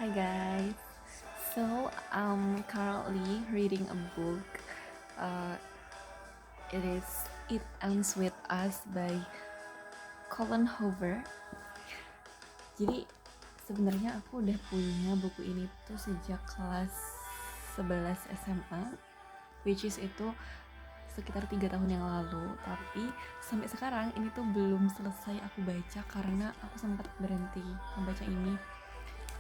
Hi guys. So I'm currently reading a book. Uh, It Ends with Us by Colin Hoover. Jadi sebenarnya aku udah punya buku ini tuh sejak kelas 11 SMA, which is itu sekitar 3 tahun yang lalu. Tapi sampai sekarang ini tuh belum selesai aku baca karena aku sempat berhenti membaca ini.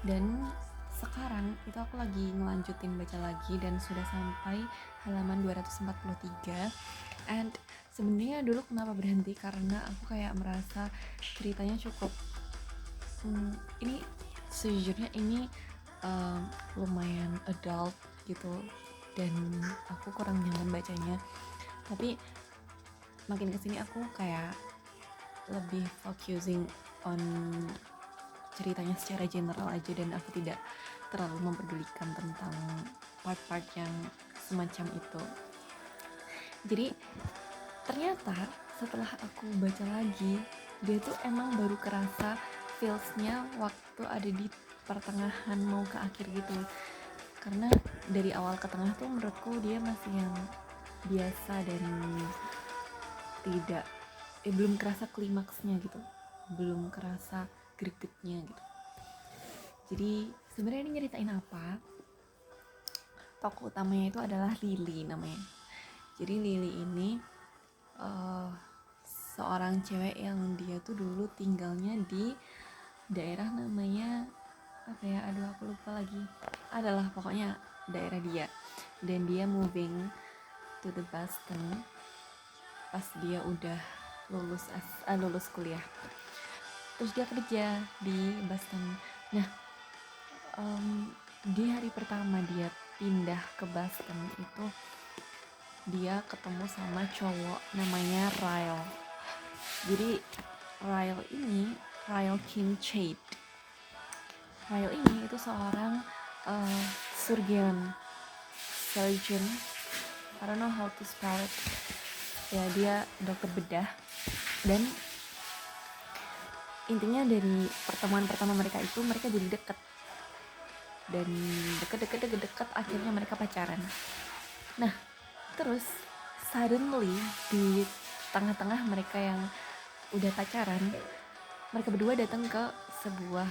Dan sekarang itu aku lagi ngelanjutin baca lagi dan sudah sampai halaman 243. And sebenarnya dulu kenapa berhenti karena aku kayak merasa ceritanya cukup ini sejujurnya ini lumayan adult gitu dan aku kurang nyaman bacanya. Tapi makin kesini aku kayak lebih focusing on ceritanya secara general aja dan aku tidak terlalu mempedulikan tentang part-part yang semacam itu. Jadi ternyata setelah aku baca lagi, dia tuh emang baru kerasa feels-nya waktu ada di pertengahan mau ke akhir gitu. Karena dari awal ke tengah tuh menurutku dia masih yang biasa dan tidak belum kerasa klimaksnya gitu, belum kerasa gregetnya gitu. Jadi sebenarnya ini nyeritain apa? Tokoh utamanya itu adalah Lily namanya. Jadi Lily ini seorang cewek yang dia tuh dulu tinggalnya di daerah namanya apa ya, aduh aku lupa lagi, adalah pokoknya daerah dia, dan dia moving to the Boston pas dia udah lulus kuliah, terus dia kerja di Boston. Nah, di hari pertama dia pindah ke Boston itu dia ketemu sama cowok namanya Ryle. Jadi Ryle Kincaid. Ryle ini itu seorang surgeon, I don't know how to spell it. Ya, dia dokter bedah. Dan intinya dari pertemuan pertama mereka itu mereka jadi deket. Dan deket akhirnya mereka pacaran. Nah, terus suddenly di tengah-tengah mereka yang udah pacaran, mereka berdua datang ke sebuah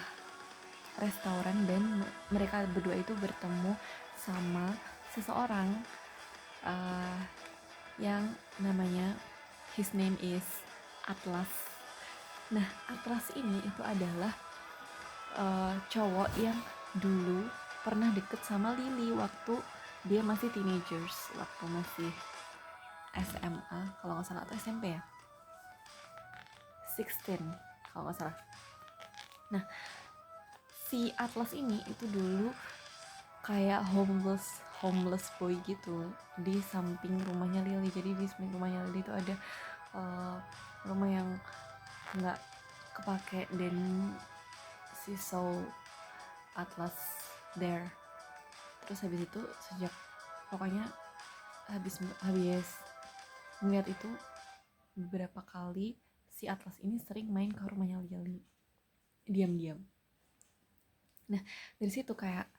restoran dan mereka berdua itu bertemu sama seseorang yang namanya his name is Atlas. Nah, Atlas ini itu adalah cowok yang dulu pernah deket sama Lily waktu dia masih teenagers, waktu masih SMA kalau nggak salah, atau SMP ya, 16 kalau nggak salah. Nah, si Atlas ini itu dulu kayak homeless boy gitu di samping rumahnya Lily. Jadi di samping rumahnya Lily itu ada rumah yang nggak kepake dan si saw Atlas there. Terus habis itu pokoknya habis melihat itu, beberapa kali si Atlas ini sering main ke rumahnya Lily diam-diam. Nah, dari situ kayak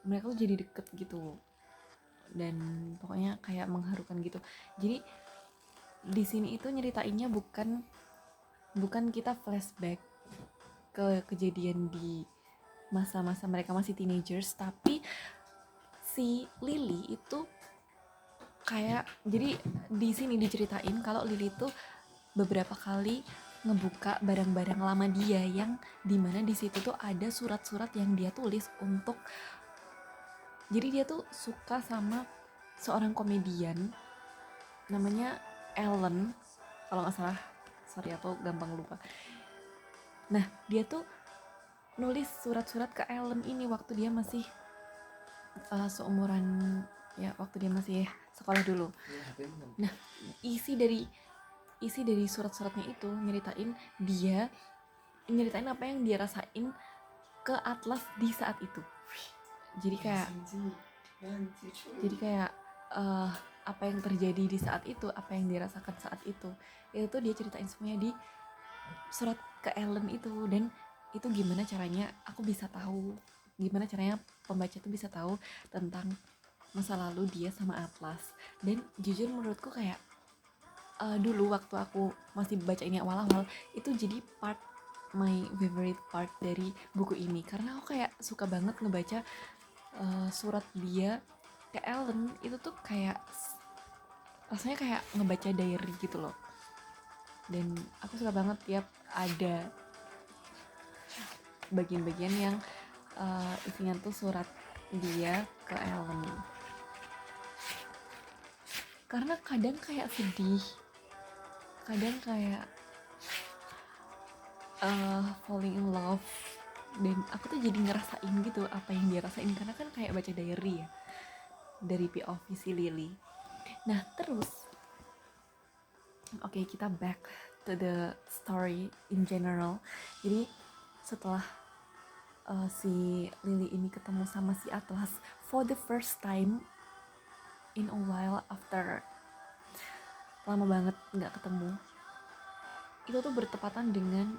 mereka tuh jadi deket gitu dan pokoknya kayak mengharukan gitu. Jadi di sini itu nyeritainnya bukan kita flashback ke kejadian di masa-masa mereka masih teenagers, tapi si Lily itu kayak, jadi di sini diceritain kalau Lily tuh beberapa kali ngebuka barang-barang lama dia yang dimana di situ tuh ada surat-surat yang dia tulis untuk, jadi dia tuh suka sama seorang komedian namanya Ellen kalau nggak salah, sorry aku gampang lupa. Nah, dia tuh nulis surat-surat ke Ellen ini waktu dia masih seumuran, ya waktu dia masih sekolah dulu. Nah, isi dari surat-suratnya itu nyeritain apa yang dia rasain ke Atlas di saat itu. Jadi kayak apa yang terjadi di saat itu, apa yang dirasakan saat itu tuh dia ceritain semuanya di surat ke Ellen itu. Dan itu gimana caranya aku bisa tahu, gimana caranya pembaca tuh bisa tahu tentang masa lalu dia sama Atlas. Dan jujur menurutku kayak dulu waktu aku masih baca ini awal-awal, itu jadi my favorite part dari buku ini, karena aku kayak suka banget ngebaca surat dia ke Ellen. Itu tuh kayak rasanya kayak ngebaca diary gitu loh. Dan aku suka banget tiap ada bagian-bagian yang isinya tuh surat dia ke Ellen, karena kadang kayak sedih, kadang kayak falling in love, dan aku tuh jadi ngerasain gitu apa yang dia rasain, karena kan kayak baca diary ya dari POV si Lily. Nah terus oke, kita back to the story in general. Jadi setelah si Lily ini ketemu sama si Atlas for the first time in a while, after lama banget nggak ketemu, itu tuh bertepatan dengan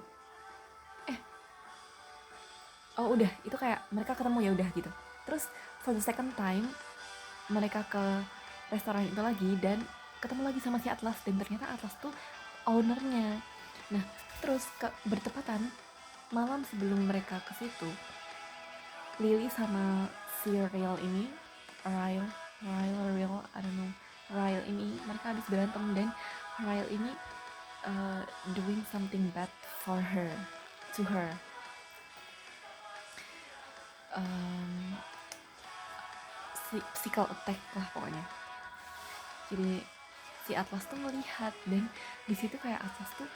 udah itu kayak mereka ketemu ya udah gitu. Terus for the second time mereka ke restoran itu lagi dan ketemu lagi sama si Atlas, dan ternyata Atlas tuh ownernya. Nah terus bertepatan malam sebelum mereka ke situ, Lily sama si Ryle ini, Ryle, I don't know, Ryle ini mereka habis berantem, dan Ryle ini doing something bad for her, to her. Physical attack lah pokoknya. Jadi si Atlas tuh ngelihat, dan di situ kayak Atlas tuh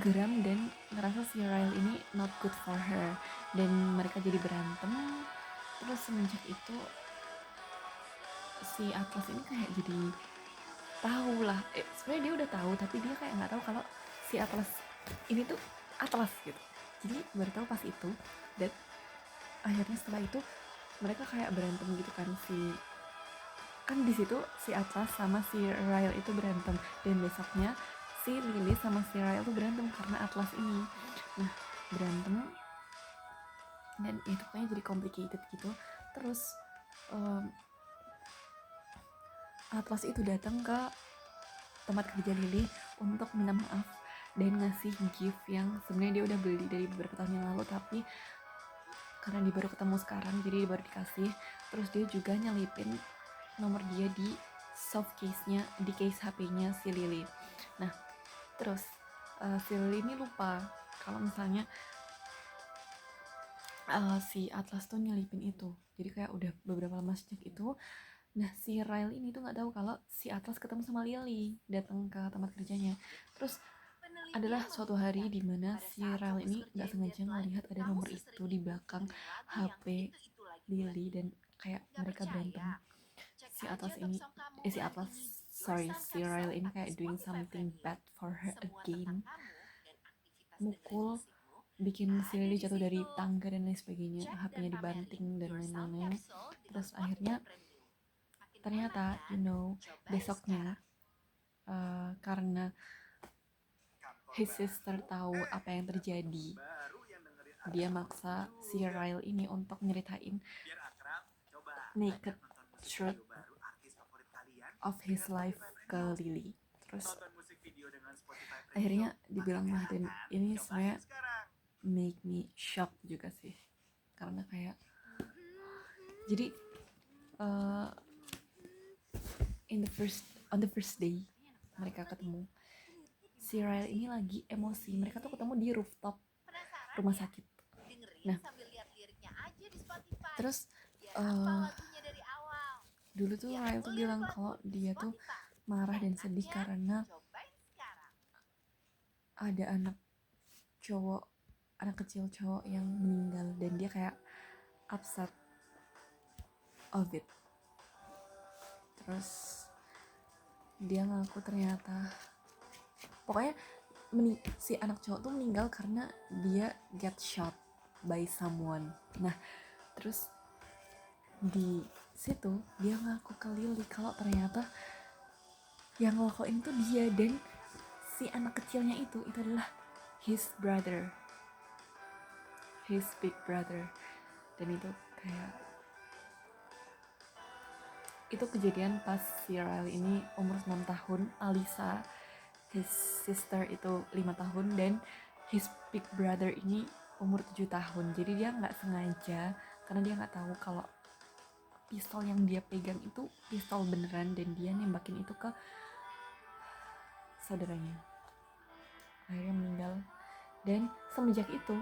geram dan ngerasa si Ryle ini not good for her, dan mereka jadi berantem. Terus semenjak itu si Atlas ini kayak jadi tahu lah, sebenarnya dia udah tahu tapi dia kayak nggak tahu kalau si Atlas ini tuh Atlas gitu. Jadi baru tahu pas itu, dan akhirnya setelah itu mereka kayak berantem gitu kan. Kan di situ si Atlas sama si Ryle itu berantem, dan besoknya si Lily sama si Ryle tuh berantem karena Atlas ini. Nah berantem, dan itu kayaknya jadi complicated gitu. Terus Atlas itu datang ke tempat kerja Lily untuk minta maaf dan ngasih gift yang sebenarnya dia udah beli dari beberapa tahun yang lalu, tapi karena dia baru ketemu sekarang jadi dia baru dikasih. Terus dia juga nyelipin nomor dia di soft case-nya, di case HP-nya si Lily. Nah terus si Lily ini lupa kalau misalnya si Atlas tuh nyelipin itu. Jadi kayak udah beberapa lama sejak itu. Nah si Ryle ini tuh nggak tahu kalau si Atlas ketemu sama Lily, datang ke tempat kerjanya. Terus adalah suatu hari di mana si Ryle ini nggak sengaja melihat ada nomor itu di belakang HP Lily, dan kayak mereka berantem. Si Atlas ini, si Atlas, sorry, si Ryle ini kayak doing something bad for her again, mukul, bikin si Lily jatuh dari tangga dan lain sebagainya, HP-nya dibanting dan lain-lain. Terus akhirnya ternyata besoknya karena his sister tahu apa yang terjadi, dia maksa si Ryle ini untuk nyeritain naked truth of his life ke Lily. Terus akhirnya dibilang lah, dan ini saya make me shock juga sih, karena kayak jadi on the first day mereka ketemu, si Ryle ini lagi emosi. Mereka tuh ketemu di rooftop rumah sakit. Nah terus dulu tuh Ryle tuh bilang kalau dia tuh marah dan sedih karena ada anak kecil cowok yang meninggal, dan dia kayak upset of it. Terus dia ngaku ternyata pokoknya si anak cowok tuh meninggal karena dia get shot by someone. Nah terus di situ dia ngaku ke Lily kalau ternyata yang ngelakuin tuh dia, dan si anak kecilnya itu adalah his brother. his big brother. Dan itu kayak, itu kejadian pas si Riley ini umur 6 tahun, Alyssa his sister itu 5 tahun, dan his big brother ini umur 7 tahun. Jadi dia nggak sengaja, karena dia nggak tahu kalau pistol yang dia pegang itu pistol beneran, dan dia nembakin itu ke saudaranya. Akhirnya meninggal. Dan semenjak itu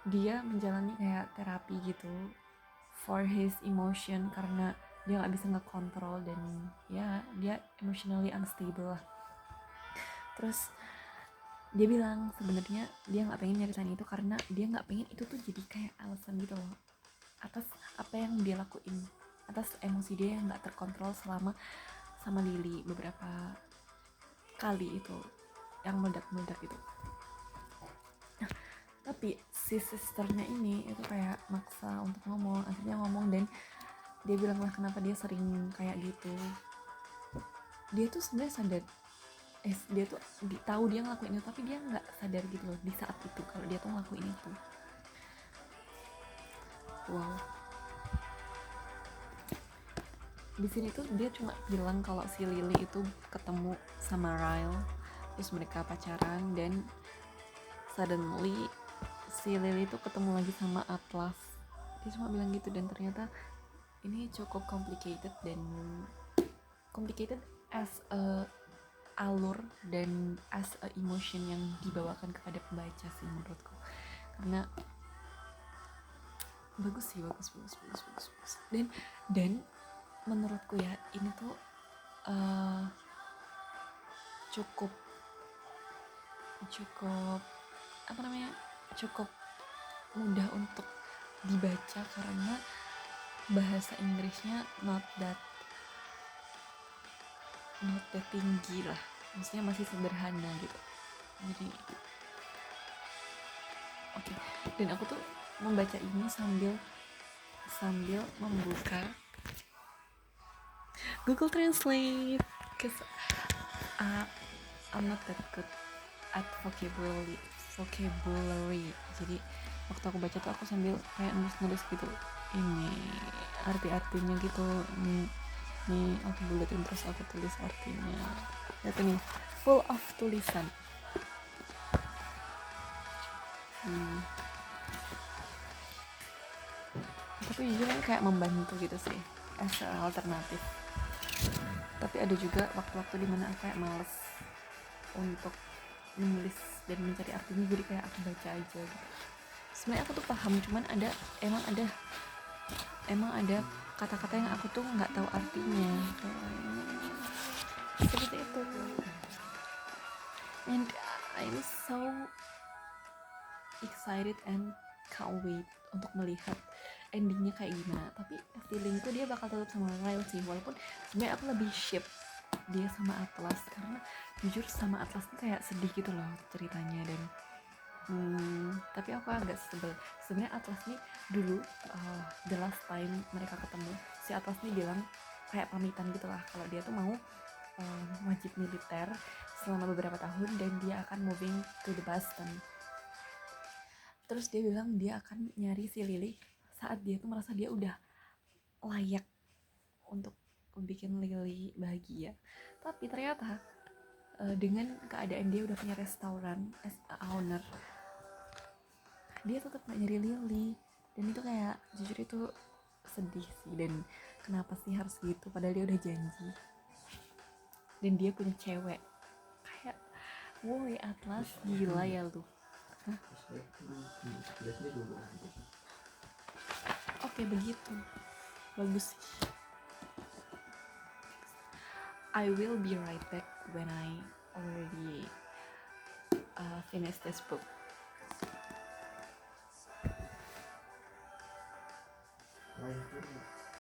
dia menjalani kayak terapi gitu for his emotion, karena dia nggak bisa ngekontrol, dan ya dia emotionally unstable lah. Terus dia bilang sebenarnya dia nggak pengen nyeritain itu karena dia nggak pengen itu tuh jadi kayak alasan gitu loh atas apa yang dia lakuin, atas emosi dia yang nggak terkontrol selama sama Lily beberapa kali itu yang meledak-meledak itu. Tapi si sisternya ini itu kayak maksa untuk ngomong, akhirnya ngomong, dan dia bilang lah kenapa dia sering kayak gitu. Dia tuh sebenarnya sadar, dia tuh tahu dia ngelakuin itu, tapi dia nggak sadar gitu loh di saat itu kalau dia tuh ngelakuin itu. Wow. Di sini tuh dia cuma bilang kalau si Lily itu ketemu sama Ryle, terus mereka pacaran, dan suddenly si Lily itu ketemu lagi sama Atlas. Dia cuma bilang gitu, dan ternyata ini cukup complicated as a alur dan as a emotion yang dibawakan kepada pembaca sih menurutku, karena bagus. Dan menurutku ya ini tuh cukup cukup mudah untuk dibaca karena bahasa Inggrisnya not that tinggi lah, maksudnya masih sederhana gitu. Jadi oke. Dan aku tuh membaca ini sambil membuka Google Translate, cause I'm not that good at vocabulary. Jadi waktu aku baca tuh aku sambil kayak nulis gitu, ini arti-artinya gitu, nih aku buletin terus aku tulis artinya. Lihat nih, full of tulisan. Tapi jujur kayak membantu gitu sih as alternatif. Tapi ada juga waktu-waktu dimana aku kayak males untuk menulis dan mencari artinya, jadi kayak aku baca aja gitu. Sebenarnya aku tuh paham, cuman emang ada kata-kata yang aku tuh nggak tahu artinya, seperti itu. And I'm so excited and can't wait untuk melihat endingnya kayak gimana. Tapi feelingku dia bakal tetap sama Ryle sih, walaupun sebenarnya aku lebih ship dia sama Atlas, karena jujur sama Atlas nih kayak sedih gitu loh ceritanya. Dan tapi aku agak sebel sebenarnya. Atlas nih dulu the last time mereka ketemu, si Atlas nih bilang kayak pamitan gitu lah kalau dia tuh mau wajib militer selama beberapa tahun dan dia akan moving to the Boston. Terus dia bilang dia akan nyari si Lily saat dia tuh merasa dia udah layak untuk bikin Lily bahagia. Tapi ternyata dengan keadaan dia udah punya restoran as a owner, dia tetap gak nyari Lily. Dan itu kayak jujur itu sedih sih. Dan kenapa sih harus gitu, padahal dia udah janji dan dia punya cewek. Kayak woi Atlas, gila ya lu. Oke, begitu bagus sih. I will be right back when I already finish this book.